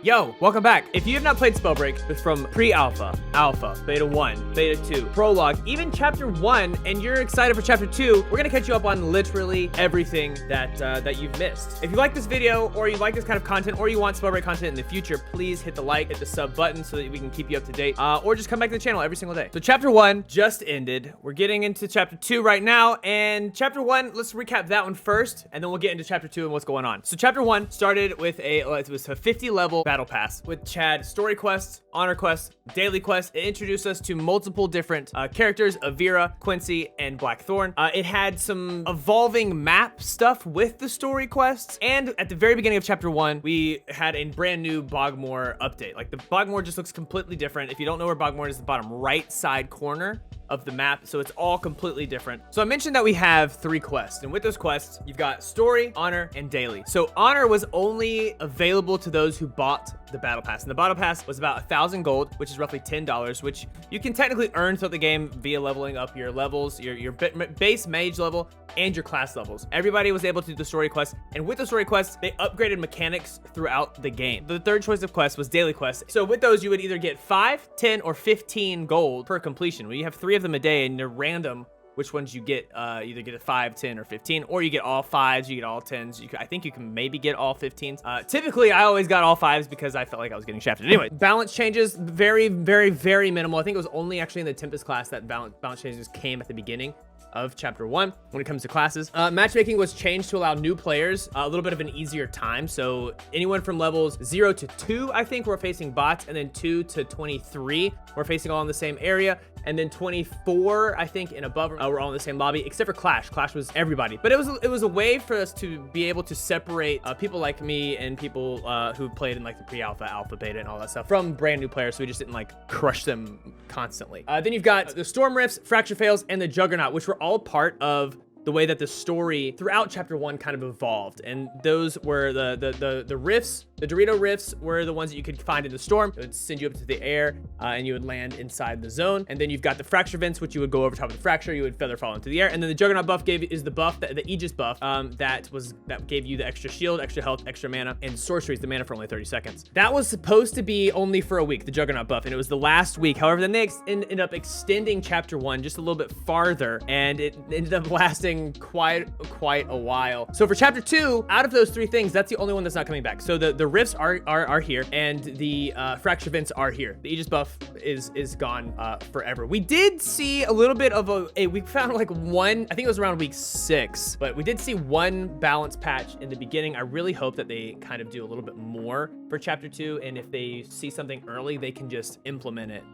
Yo, welcome back. If you have not played Spellbreak from pre-alpha, alpha, beta 1, beta 2, prologue, even chapter 1, and you're excited for chapter 2, we're gonna catch you up on literally everything that you've missed. If you like this video, or you like this kind of content, or you want Spellbreak content in the future, please hit the like, hit the sub button so that we can keep you up to date, or just come back to the channel every single day. So chapter 1 just ended. We're getting into chapter 2 right now, and chapter 1, let's recap that one first, and then we'll get into chapter 2 and what's going on. So chapter 1 started with it was a 50 level battle pass with Chad story quests, honor quests, daily quests. It introduced us to multiple different characters, Avira, Quincy, and Blackthorn. It had some evolving map stuff with the story quests, and at the very beginning of chapter 1, we had a brand new Bogmore update. Like, the Bogmore just looks completely different. If you don't know where Bogmore is, the bottom right side corner of the map, so it's all completely different. So I mentioned that we have 3 quests, and with those quests, you've got story, honor, and daily. So honor was only available to those who bought the battle pass, and the battle pass was about 1,000 gold, which is roughly $10, which you can technically earn throughout the game via leveling up your levels, your base mage level, and your class levels. Everybody was able to do the story quests, and with the story quests, they upgraded mechanics throughout the game. The third choice of quest was daily quests. So with those, you would either get 5, 10, or 15 gold per completion. When you have 3 of them a day, and they're random which ones you get. Either get a 5, 10, or 15, or you get all 5s, you get all 10s. I think you can maybe get all 15s. Typically, I always got all 5s because I felt like I was getting shafted. Anyway, balance changes, very, very, very minimal. I think it was only actually in the Tempest class that balance changes came at the beginning of chapter 1 when it comes to classes. Matchmaking was changed to allow new players a little bit of an easier time. So anyone from levels 0 to 2, I think, were facing bots, and then 2 to 23 were facing all in the same area, and then 24, I think, and above were all in the same lobby, except for Clash. Clash was everybody. But it was a way for us to be able to separate people like me and people who played in like the pre-alpha, alpha, beta, and all that stuff from brand new players, so we just didn't like crush them constantly. Then you've got the Storm Rifts, Fracture Fails, and the Juggernaut, which were all part of the way that the story throughout chapter 1 kind of evolved. And those were the rifts. The Dorito rifts were the ones that you could find in the storm. It would send you up to the air, and you would land inside the zone. And then you've got the fracture vents, which you would go over top of the fracture. You would feather fall into the air. And then the Juggernaut buff is the buff, the Aegis buff, that gave you the extra shield, extra health, extra mana, and sorceries, the mana for only 30 seconds. That was supposed to be only for a week, the Juggernaut buff, and it was the last week. However, then they ended up extending chapter 1 just a little bit farther, and it ended up lasting quite a while. So for chapter 2, out of those 3 things, that's the only one that's not coming back. So the rifts are here, and the fracture vents are here. The Aegis buff is gone forever. We did see a little bit of we found like one, I think it was around week 6, but we did see one balance patch in the beginning. I really hope that they kind of do a little bit more for chapter 2, and if they see something early, they can just implement it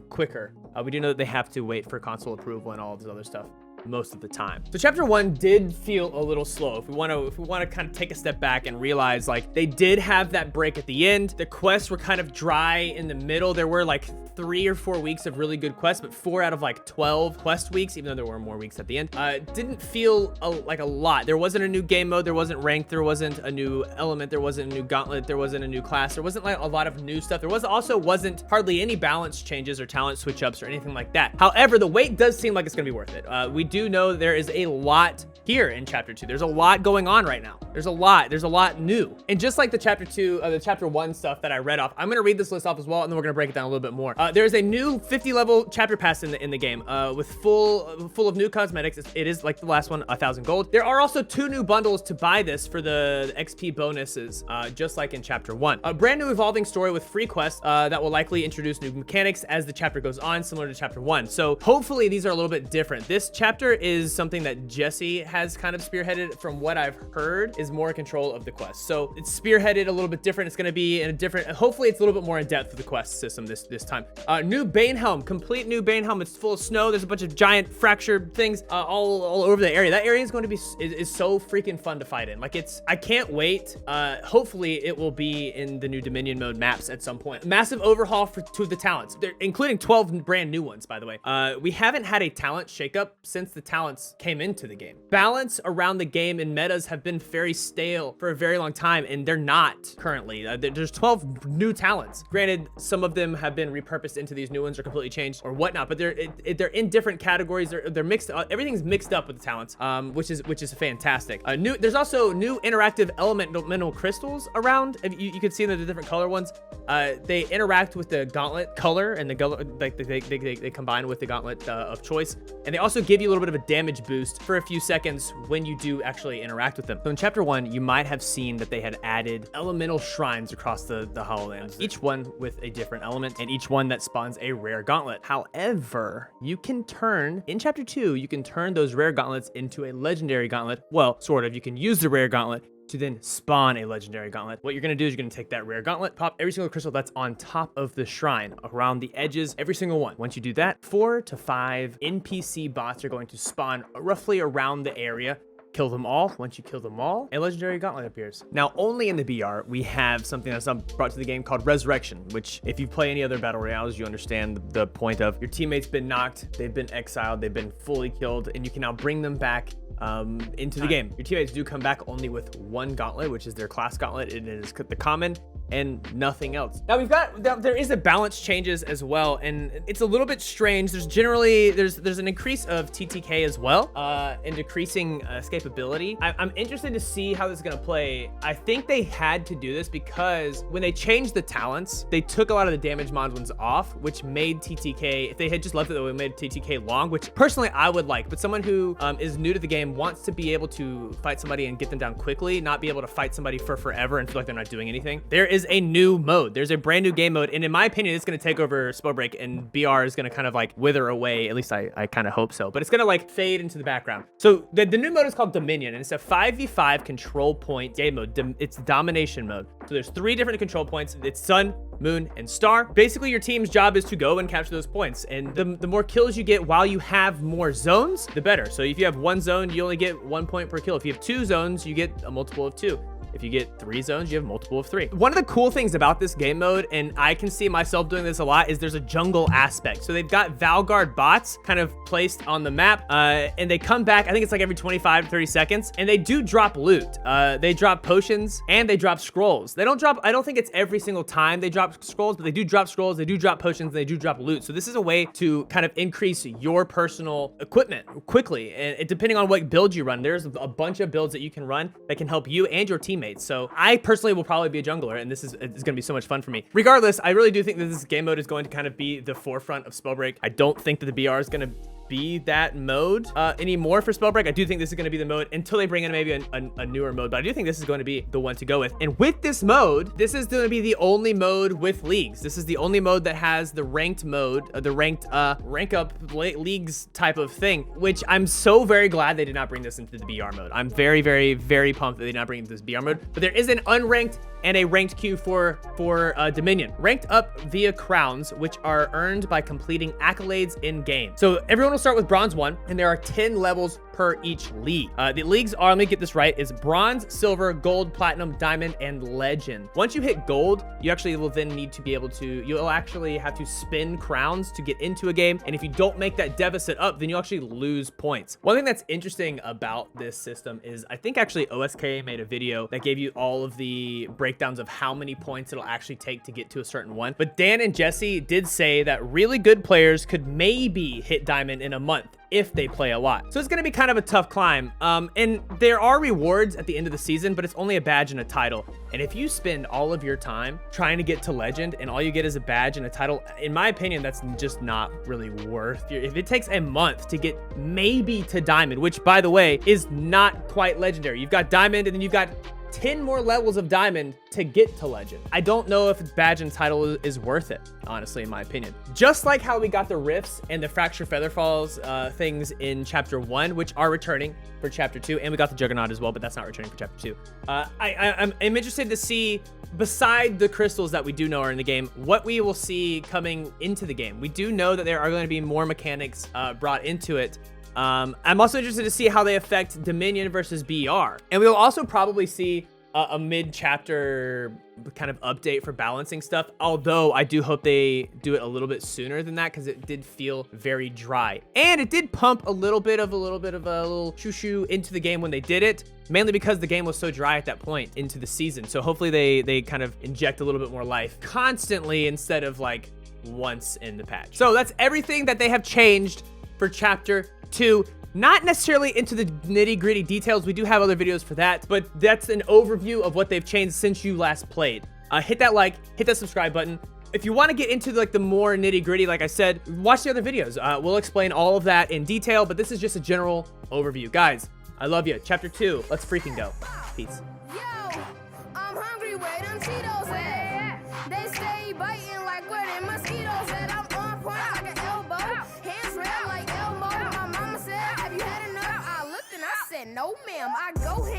quicker. We do know that they have to wait for console approval and all of this other stuff most of the time. So chapter 1 did feel a little slow. If we want to kind of take a step back and realize, like, they did have that break at the end. The quests were kind of dry in the middle. There were like 3 or 4 weeks of really good quests, but 4 out of like 12 quest weeks, even though there were more weeks at the end, didn't feel like a lot. There wasn't a new game mode, there wasn't ranked, there wasn't a new element, there wasn't a new gauntlet, there wasn't a new class, there wasn't like a lot of new stuff. There wasn't hardly any balance changes or talent switch ups or anything like that. However, the wait does seem like it's gonna be worth it. We do know there is a lot here in chapter 2. There's a lot going on right now. There's a lot new. And just like the chapter 1 stuff that I read off, I'm gonna read this list off as well, and then we're gonna break it down a little bit more. There's a new 50 level chapter pass in the game with full of new cosmetics. It is like the last one, 1,000 gold. There are also 2 new bundles to buy this for the XP bonuses, just like in chapter 1. A brand new evolving story with free quests that will likely introduce new mechanics as the chapter goes on, similar to chapter 1. So hopefully these are a little bit different. This chapter is something that Jesse has kind of spearheaded. From what I've heard, is more control of the quest. So it's spearheaded a little bit different. It's going to be in a different, hopefully it's a little bit more in depth with the quest system this time. New Bane helm, complete new Bane helm. It's full of snow. There's a bunch of giant fractured things all over the area. That area is going to be is so freaking fun to fight in. Like, I can't wait. Hopefully it will be in the new Dominion mode maps at some point. Massive overhaul for 2 of the talents, including 12 brand new ones, by the way. We haven't had a talent shakeup since the talents came into the game. Balance around the game and metas have been very very stale for a very long time, and they're not currently. There's 12 new talents. Granted, some of them have been repurposed into these new ones or completely changed or whatnot, but they're in different categories. They're mixed. Everything's mixed up with the talents, which is fantastic. There's also new interactive elemental crystals around. You can see the different color ones. They interact with the gauntlet color, and they combine with the gauntlet of choice, and they also give you a little bit of a damage boost for a few seconds when you do actually interact with them. So in chapter 1, you might have seen that they had added elemental shrines across the Hollowlands, each one with a different element, and each one that spawns a rare gauntlet. However, you can turn, in chapter 2, you can turn those rare gauntlets into a legendary gauntlet. Well, sort of. You can use the rare gauntlet to then spawn a legendary gauntlet. What you're gonna do is you're gonna take that rare gauntlet, pop every single crystal that's on top of the shrine, around the edges, every single one. Once you do that, 4 to 5 NPC bots are going to spawn roughly around the area. Kill them all. Once you kill them all, a legendary gauntlet appears. Now, only in the BR, we have something that's brought to the game called Resurrection, which if you play any other battle royales, you understand the point of your teammate's been knocked, they've been exiled, they've been fully killed, and you can now bring them back into the game. Your teammates do come back only with one gauntlet, which is their class gauntlet. It is the common and nothing else. Now there is a balance changes as well, and it's a little bit strange. There's an increase of TTK as well, and decreasing escapability. I'm interested to see how this is gonna play. I think they had to do this because when they changed the talents, they took a lot of the damage mod ones off, which made TTK, if they had just left it that way, made TTK long, which personally I would like, but someone who is new to the game wants to be able to fight somebody and get them down quickly, not be able to fight somebody for forever and feel like they're not doing anything. There is a new mode. There's a brand new game mode, and in my opinion, it's going to take over Spellbreak, and BR is going to kind of like wither away. At least I kind of hope so, but it's going to like fade into the background. So the new mode is called Dominion, and it's a 5v5 control point game mode. It's domination mode. So there's 3 different control points. It's sun, moon, and star. Basically, your team's job is to go and capture those points, and the more kills you get while you have more zones, the better. So if you have 1 zone, you only get 1 point per kill. If you have 2 zones, you get a multiple of 2. If you get 3 zones, you have multiple of 3. One of the cool things about this game mode, and I can see myself doing this a lot, is there's a jungle aspect. So they've got Valguard bots kind of placed on the map, and they come back, I think it's like every 25 to 30 seconds, and they do drop loot. They drop potions, and they drop scrolls. They don't drop, I don't think it's every single time they drop scrolls, but they do drop scrolls, they do drop potions, and they do drop loot. So this is a way to kind of increase your personal equipment quickly, and depending on what build you run, there's a bunch of builds that you can run that can help you and your teammates. So I personally will probably be a jungler, and it's going to be so much fun for me. Regardless, I really do think that this game mode is going to kind of be the forefront of Spellbreak. I don't think that the BR is going to be that mode anymore for Spellbreak. I do think this is going to be the mode until they bring in maybe a newer mode, but I do think this is going to be the one to go with. And with this mode, this is going to be the only mode with leagues. This is the only mode that has the ranked mode, the ranked rank up leagues type of thing, which I'm so very glad they did not bring this into the BR mode. I'm very, very, very pumped that they did not bring this BR mode, but there is an unranked and a ranked queue for Dominion. Ranked up via crowns, which are earned by completing accolades in game. So everyone will start with bronze 1, and there are 10 levels per each league. The leagues are, let me get this right, is bronze, silver, gold, platinum, diamond, and legend. Once you hit gold, you actually will then need to be able to, you'll actually have to spin crowns to get into a game. And if you don't make that deficit up, then you actually lose points. One thing that's interesting about this system is I think actually OSK made a video that gave you all of the breakdowns of how many points it'll actually take to get to a certain one. But Dan and Jesse did say that really good players could maybe hit diamond in a month if they play a lot. So it's gonna be kind of a tough climb. And there are rewards at the end of the season, but it's only a badge and a title. And if you spend all of your time trying to get to legend and all you get is a badge and a title, in my opinion, that's just not really worth it. If it takes a month to get maybe to diamond, which by the way, is not quite legendary. You've got diamond and then you've got 10 more levels of diamond to get to legend. I don't know if badge and title is worth it, honestly, in my opinion. Just like how we got the rifts and the fracture Featherfalls things in chapter 1, which are returning for chapter 2, and we got the Juggernaut as well, but that's not returning for chapter 2. I'm interested to see, beside the crystals that we do know are in the game, what we will see coming into the game. We do know that there are going to be more mechanics brought into it. I'm also interested to see how they affect Dominion versus BR. And we'll also probably see a mid-chapter kind of update for balancing stuff. Although I do hope they do it a little bit sooner than that, because it did feel very dry. And it did pump a little bit of a little shoo-shoo into the game when they did it, mainly because the game was so dry at that point into the season. So hopefully they kind of inject a little bit more life constantly instead of like once in the patch. So that's everything that they have changed for Chapter 2. Not necessarily into the nitty-gritty details. We do have other videos for that, but that's an overview of what they've changed since you last played. Hit that like, hit that subscribe button. If you want to get into like the more nitty-gritty, like I said, watch the other videos. We'll explain all of that in detail, but this is just a general overview. Guys, I love you. Chapter 2, let's freaking go. Peace. Yo, I'm hungry where them Cheetos at. They stay biting like where them mosquitoes at. I'm on point like an elbow. Hands red like Elmo. My mama said, have you had enough? I looked and I said, no ma'am. I go hand